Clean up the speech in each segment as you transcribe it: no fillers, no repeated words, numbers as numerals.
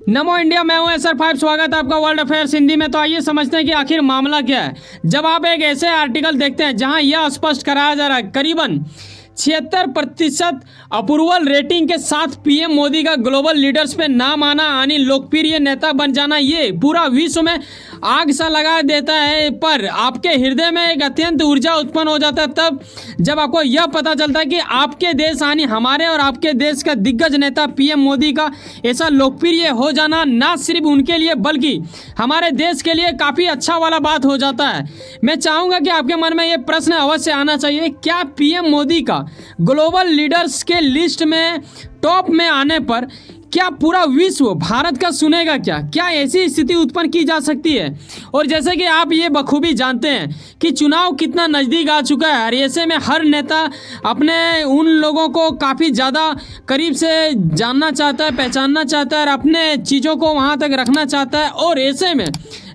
नमो India, मैं हूं SR5। स्वागत है आपका वर्ल्ड अफेयर्स हिंदी में। तो आइए समझते हैं कि आखिर मामला क्या है। जब आप एक ऐसे आर्टिकल देखते हैं जहां यह स्पष्ट कराया जा रहा है करीबन 76% अप्रूवल रेटिंग के साथ पीएम मोदी का ग्लोबल लीडर्स पे नाम आना यानी लोकप्रिय नेता बन जाना, ये पूरा विश्व में आग सा लगा देता है। पर आपके हृदय में एक अत्यंत ऊर्जा उत्पन्न हो जाता है तब जब आपको यह पता चलता है कि आपके देश यानी हमारे और आपके देश का दिग्गज नेता पीएम मोदी का ऐसा लोकप्रिय हो जाना ना सिर्फ उनके लिए बल्कि हमारे देश के लिए काफ़ी अच्छा वाला बात हो जाता है। मैं चाहूँगा कि आपके मन में ये प्रश्न अवश्य आना चाहिए, क्या पीएम मोदी का ग्लोबल लीडर्स के लिस्ट में टॉप में आने पर क्या पूरा विश्व भारत का सुनेगा? क्या ऐसी स्थिति उत्पन्न की जा सकती है? और जैसे कि आप ये बखूबी जानते हैं कि चुनाव कितना नज़दीक आ चुका है और ऐसे में हर नेता अपने उन लोगों को काफ़ी ज़्यादा करीब से जानना चाहता है, पहचानना चाहता है और अपने चीज़ों को वहाँ तक रखना चाहता है। और ऐसे में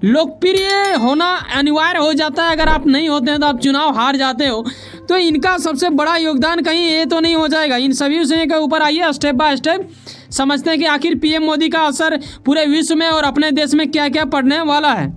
लोकप्रिय होना अनिवार्य हो जाता है। अगर आप नहीं होते हैं तो आप चुनाव हार जाते हो। तो इनका सबसे बड़ा योगदान कहीं ये तो नहीं हो जाएगा? इन सभी विषयों के ऊपर आइए स्टेप बाय स्टेप समझते हैं कि आखिर पीएम मोदी का असर पूरे विश्व में और अपने देश में क्या क्या पड़ने वाला है।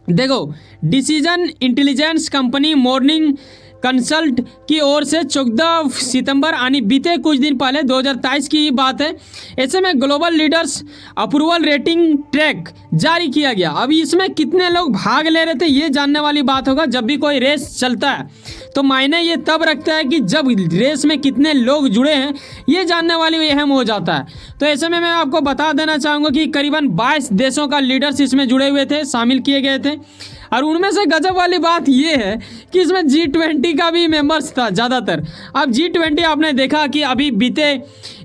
देखो, decision intelligence company morning consult की ओर से 14 सितंबर यानी बीते कुछ दिन पहले 2023 की बात है। ऐसे में global leaders approval rating track जारी किया गया। अब इसमें कितने लोग भाग ले रहे थे ये जानने वाली बात होगा। जब भी कोई रेस चलता है तो मायने ये तब रखता है कि जब रेस में कितने लोग जुड़े हैं ये जानने वाली अहम हो जाता है। तो ऐसे में मैं आपको बता देना चाहूँगा कि करीबन 22 देशों का लीडर्स इसमें जुड़े हुए थे, शामिल किए गए थे। और उनमें से गजब वाली बात ये है कि इसमें G20 का भी मेंबर्स था ज़्यादातर। अब G20 आपने देखा कि अभी बीते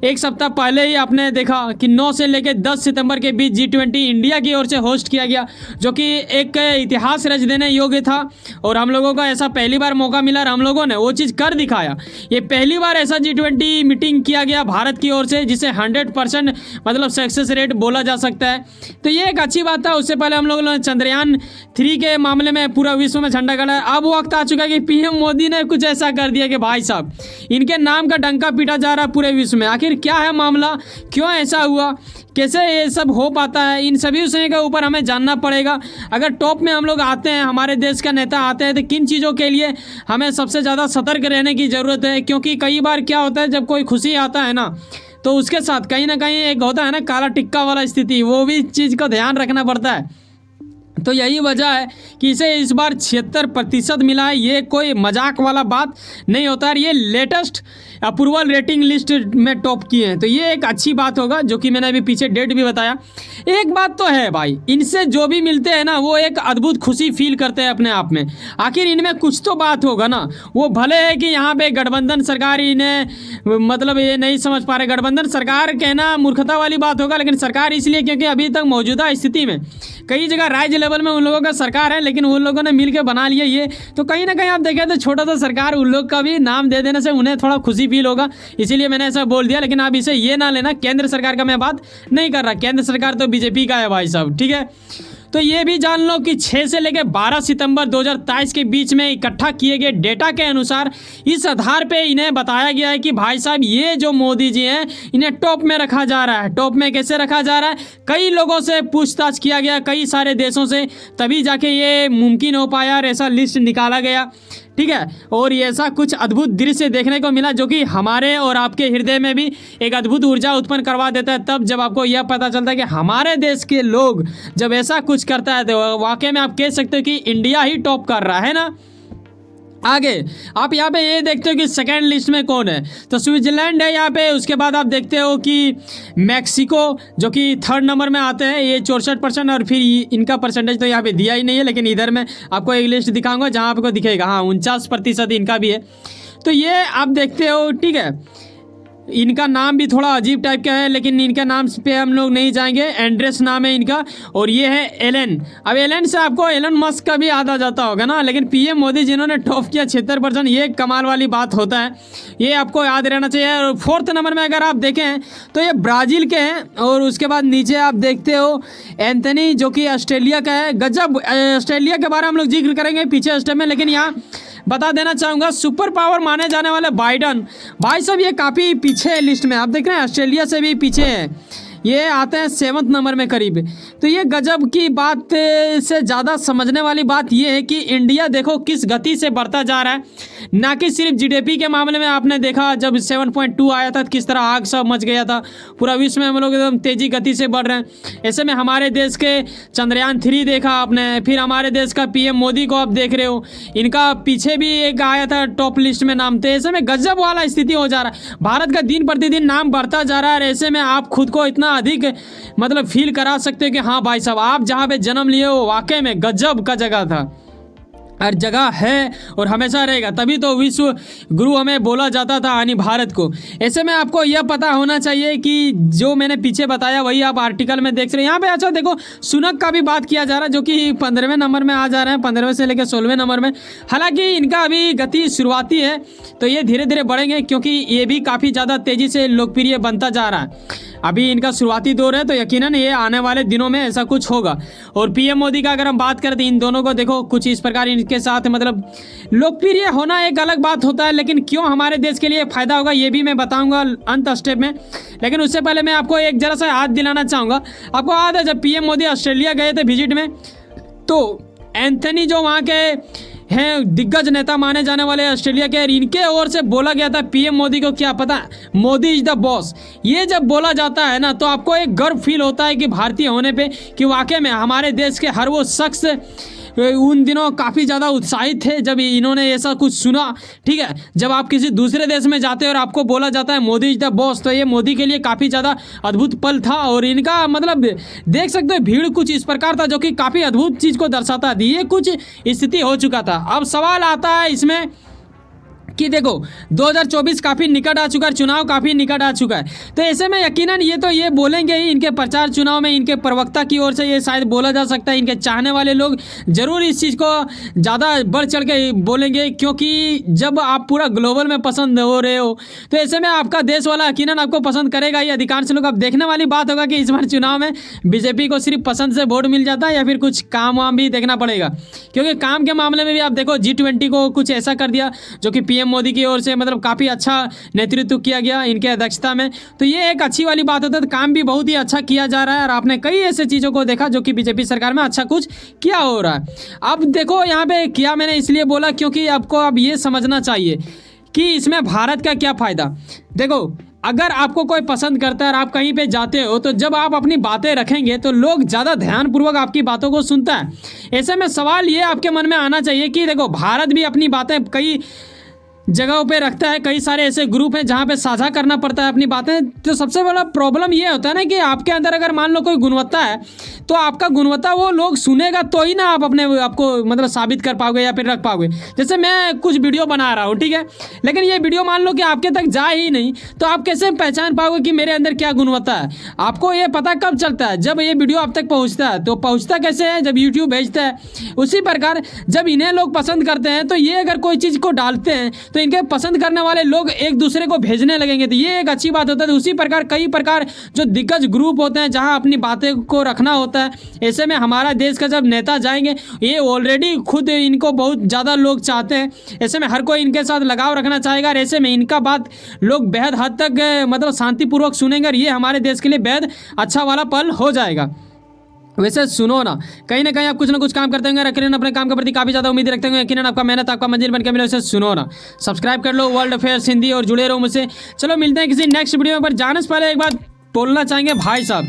एक सप्ताह पहले ही आपने देखा कि 9 से लेकर 10 सितंबर के बीच G20 इंडिया की ओर से होस्ट किया गया, जो कि एक इतिहास रच देने योग्य था। और हम लोगों को ऐसा पहली बार मौका मिला और हम लोगों ने वो चीज़ कर दिखाया। ये पहली बार ऐसा G20 मीटिंग किया गया भारत की ओर से जिसे 100% मतलब सक्सेस रेट बोला जा सकता है। तो ये एक अच्छी बात था। उससे पहले हम लोगों ने चंद्रयान 3 के मामले में पूरा विश्व में झंडा गाड़ा है। अब वक्त आ चुका है कि पीएम मोदी ने कुछ ऐसा कर दिया कि भाई साहब इनके नाम का डंका पीटा जा रहा है पूरे विश्व में। आखिर क्या है मामला, क्यों ऐसा हुआ, कैसे ये सब हो पाता है, इन सभी विषयों के ऊपर हमें जानना पड़ेगा। अगर टॉप में हम लोग आते हैं, हमारे देश का नेता आते हैं, तो किन चीज़ों के लिए हमें सबसे ज़्यादा सतर्क रहने की ज़रूरत है। क्योंकि कई बार क्या होता है जब कोई खुशी आता है ना तो उसके साथ कहीं ना कहीं एक होता है ना काला टिक्का वाला स्थिति, वो भी चीज़ का ध्यान रखना पड़ता है। तो यही वजह है कि इसे इस बार 76% मिला है। ये कोई मजाक वाला बात नहीं होता है। ये लेटेस्ट अप्रूवल रेटिंग लिस्ट में टॉप किए हैं, तो ये एक अच्छी बात होगा, जो कि मैंने अभी पीछे डेट भी बताया। एक बात तो है भाई, इनसे जो भी मिलते हैं ना वो एक अद्भुत खुशी फील करते हैं अपने आप में। आखिर इनमें कुछ तो बात होगा ना। वो भले है कि यहाँ पे गठबंधन सरकार इन्हें मतलब ये नहीं समझ पा रहे। गठबंधन सरकार कहना मूर्खता वाली बात होगा, लेकिन सरकार इसलिए क्योंकि अभी तक मौजूदा स्थिति में कई जगह राज्य लेवल में उन लोगों का सरकार है, लेकिन उन लोगों ने मिलकर बना लिया ये। तो कहीं ना कहीं आप देखें तो छोटा सा सरकार उन लोग का भी नाम दे देने से उन्हें थोड़ा खुशी फील होगा, इसीलिए मैंने ऐसा बोल दिया। लेकिन आप इसे ये ना लेना, केंद्र सरकार का मैं बात नहीं कर रहा। केंद्र सरकार तो बीजेपी का है भाई साहब, ठीक है। तो ये भी जान लो कि 6 से लेकर 12 सितंबर 2023 के बीच में इकट्ठा किए गए डेटा के अनुसार इस आधार पे इन्हें बताया गया है कि भाई साहब ये जो मोदी जी हैं इन्हें टॉप में रखा जा रहा है। टॉप में कैसे रखा जा रहा है? कई लोगों से पूछताछ किया गया, कई सारे देशों से, तभी जाके ये मुमकिन हो पाया और ऐसा लिस्ट निकाला गया, ठीक है। और ये ऐसा कुछ अद्भुत दृश्य देखने को मिला जो कि हमारे और आपके हृदय में भी एक अद्भुत ऊर्जा उत्पन्न करवा देता है तब जब आपको यह पता चलता है कि हमारे देश के लोग जब ऐसा कुछ करता है तो वाकई में आप कह सकते हो कि इंडिया ही टॉप कर रहा है ना। आगे आप यहाँ पे ये देखते हो कि सेकंड लिस्ट में कौन है, तो स्विट्जरलैंड है यहाँ पे। उसके बाद आप देखते हो कि मैक्सिको जो कि 3rd नंबर में आते हैं, ये 64%। और फिर इनका परसेंटेज तो यहाँ पे दिया ही नहीं है, लेकिन इधर मैं आपको एक लिस्ट दिखाऊंगा जहाँ आपको दिखेगा, हाँ 49% इनका भी है। तो ये आप देखते हो, ठीक है। इनका नाम भी थोड़ा अजीब टाइप का है, लेकिन इनका नाम पे हम लोग नहीं जाएंगे। एंड्रेस नाम है इनका, और ये है एलन। अब एलन से आपको एलन मस्क का भी याद आ जाता होगा ना, लेकिन पीएम मोदी जिन्होंने टॉप किया 76%, ये कमाल वाली बात होता है, ये आपको याद रहना चाहिए। और 4th नंबर में अगर आप देखें तो ये ब्राज़ील के हैं। और उसके बाद नीचे आप देखते हो एंथनी जो कि ऑस्ट्रेलिया का है। गजब, ऑस्ट्रेलिया के बारे में हम लोग जिक्र करेंगे पीछे स्टेप में, लेकिन यहाँ बता देना चाहूँगा सुपर पावर माने जाने वाले बाइडन भाई साहब ये काफ़ी पीछे है लिस्ट में। आप देख रहे हैं ऑस्ट्रेलिया से भी पीछे है। ये आते हैं 7th नंबर में करीब। तो ये गजब की बात से ज़्यादा समझने वाली बात ये है कि इंडिया देखो किस गति से बढ़ता जा रहा है, ना कि सिर्फ जीडीपी के मामले में। आपने देखा जब 7.2 आया था तो किस तरह आग सब मच गया था, पूरा विश्व में हम लोग एकदम तेजी गति से बढ़ रहे हैं। ऐसे में हमारे देश के चंद्रयान 3 देखा आपने, फिर हमारे देश का पीएम मोदी को आप देख रहे हो, इनका पीछे भी एक आया था टॉप लिस्ट में नाम। तो ऐसे में गजब वाला स्थिति हो जा रहा है, भारत का दिन प्रतिदिन नाम बढ़ता जा रहा है। ऐसे में आप खुद को इतना अधिक मतलब फील करा सकते हो कि हाँ भाई साहब, आप जहाँ पे जन्म लिए हो वाकई में गजब का जगह था, हर जगह है और हमेशा रहेगा। तभी तो विश्व गुरु हमें बोला जाता था यानी भारत को। ऐसे में आपको यह पता होना चाहिए कि जो मैंने पीछे बताया वही आप आर्टिकल में देख रहे हैं। यहाँ पे अच्छा देखो सुनक का भी बात किया जा रहा है, जो कि 15वें नंबर में आ जा रहे हैं, 15वें से लेकर 16वें नंबर में। हालांकि इनका अभी गति शुरुआती है, तो ये धीरे धीरे बढ़ेंगे क्योंकि ये भी काफ़ी ज़्यादा तेज़ी से लोकप्रिय बनता जा रहा है। अभी इनका शुरुआती दौर है, तो यकीनन ये आने वाले दिनों में ऐसा कुछ होगा। और पीएम मोदी का अगर हम बात करें तो इन दोनों को देखो कुछ इस प्रकार इनके साथ मतलब लोकप्रिय होना एक अलग बात होता है, लेकिन क्यों हमारे देश के लिए फ़ायदा होगा ये भी मैं बताऊंगा अंत स्टेप में। लेकिन उससे पहले मैं आपको एक जरा सा याद दिलाना चाहूँगा। आपको याद है जब पीएम मोदी ऑस्ट्रेलिया गए थे विजिट में, तो एंथनी जो वहाँ के हैं दिग्गज नेता माने जाने वाले ऑस्ट्रेलिया के, इनके ओर से बोला गया था पीएम मोदी को क्या पता मोदी इज द बॉस। ये जब बोला जाता है ना तो आपको एक गर्व फील होता है कि भारतीय होने पे कि वाकई में हमारे देश के हर वो शख्स उन दिनों काफ़ी ज़्यादा उत्साहित थे जब इन्होंने ऐसा कुछ सुना। ठीक है, जब आप किसी दूसरे देश में जाते हैं और आपको बोला जाता है मोदी इज द बॉस, तो ये मोदी के लिए काफ़ी ज़्यादा अद्भुत पल था। और इनका मतलब देख सकते हो भीड़ कुछ इस प्रकार था जो कि काफ़ी अद्भुत चीज़ को दर्शाता है। ये कुछ स्थिति हो चुका था। अब सवाल आता है इसमें कि देखो 2024 काफ़ी निकट आ चुका है, चुनाव काफ़ी निकट आ चुका है। तो ऐसे में यकीनन ये तो ये बोलेंगे ही, इनके प्रचार चुनाव में इनके प्रवक्ता की ओर से ये शायद बोला जा सकता है। इनके चाहने वाले लोग जरूर इस चीज़ को ज़्यादा बढ़ चढ़ के बोलेंगे, क्योंकि जब आप पूरा ग्लोबल में पसंद हो रहे हो तो ऐसे में आपका देश वाला यकीनन आपको पसंद करेगा ही। अधिकांश लोग अब देखने वाली बात होगा कि इस बार चुनाव में बीजेपी को सिर्फ पसंद से वोट मिल जाता है या फिर कुछ काम वाम भी देखना पड़ेगा। क्योंकि काम के मामले में भी आप देखो G20 को कुछ ऐसा कर दिया जो कि पीएम मोदी की ओर से मतलब काफ़ी अच्छा नेतृत्व किया गया इनके अध्यक्षता में। तो ये एक अच्छी वाली बात होता है, तो काम भी बहुत ही अच्छा किया जा रहा है। और आपने कई ऐसे चीज़ों को देखा जो कि बीजेपी सरकार में अच्छा कुछ किया हो रहा है। अब देखो यहाँ पे किया मैंने इसलिए बोला क्योंकि आपको अब ये समझना चाहिए कि इसमें भारत का क्या फ़ायदा। देखो अगर आपको कोई पसंद करता है और आप कहीं पे जाते हो तो जब आप अपनी बातें रखेंगे तो लोग ज़्यादा ध्यानपूर्वक आपकी बातों को सुनता है। ऐसे में सवाल ये आपके मन में आना चाहिए कि देखो भारत भी अपनी बातें कई जगहों पे रखता है, कई सारे ऐसे ग्रुप हैं जहाँ पे साझा करना पड़ता है अपनी बातें। तो सबसे बड़ा प्रॉब्लम ये होता है ना कि आपके अंदर अगर मान लो कोई गुणवत्ता है तो आपका गुणवत्ता वो लोग सुनेगा तो ही ना आप अपने आपको मतलब साबित कर पाओगे या फिर रख पाओगे। जैसे मैं कुछ वीडियो बना रहा हूँ, ठीक है, लेकिन ये वीडियो मान लो कि आपके तक जा ही नहीं, तो आप कैसे पहचान पाओगे कि मेरे अंदर क्या गुणवत्ता है। आपको ये पता कब चलता है जब ये वीडियो आप तक पहुँचता है। तो पहुँचता कैसे है, जब यूट्यूब भेजता है। उसी प्रकार जब इन्हें लोग पसंद करते हैं तो ये अगर कोई चीज़ को डालते हैं तो इनके पसंद करने वाले लोग एक दूसरे को भेजने लगेंगे, तो ये एक अच्छी बात होता है। तो उसी प्रकार कई प्रकार जो दिग्गज ग्रुप होते हैं जहां अपनी बातें को रखना होता है। ऐसे में हमारा देश का जब नेता जाएंगे, ये ऑलरेडी खुद इनको बहुत ज़्यादा लोग चाहते हैं, ऐसे में हर कोई इनके साथ लगाव रखना चाहेगा। और ऐसे में इनका बात लोग बेहद हद तक मतलब शांतिपूर्वक सुनेंगे और ये हमारे देश के लिए बेहद अच्छा वाला पल हो जाएगा। वैसे सुनो ना कहीं आप कुछ ना कुछ काम करते होंगे, रखें अपने काम के प्रति काफ़ी ज़्यादा उम्मीद रखते होंगे। यकीनन आपका मेहनत आपका मंजिल बनकर मिले। वैसे सुनो ना, सब्सक्राइब कर लो वर्ल्ड अफेयर्स हिंदी और जुड़े रहो मुझसे। चलो मिलते हैं किसी नेक्स्ट वीडियो में। पर जाने से पहले एक बात बोलना चाहेंगे भाई साहब,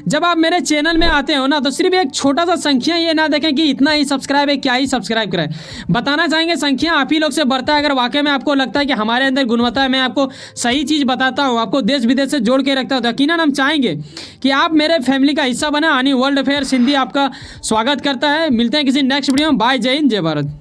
जब आप मेरे चैनल में आते हो ना तो सिर्फ एक छोटा सा संख्या ये ना देखें कि इतना ही सब्सक्राइब है, क्या ही सब्सक्राइब करें। बताना चाहेंगे संख्या आप ही लोग से बढ़ता है। अगर वाकई में आपको लगता है कि हमारे अंदर गुणवत्ता है, मैं आपको सही चीज़ बताता हूँ, आपको देश विदेश से जोड़ के रखता हूँ, तो यकीनन हम चाहेंगे कि आप मेरे फैमिली का हिस्सा बने। आनी वर्ल्ड अफेयर्स हिंदी आपका स्वागत करता है। मिलते हैं किसी नेक्स्ट वीडियो में। बाय, जय हिंद, जय भारत।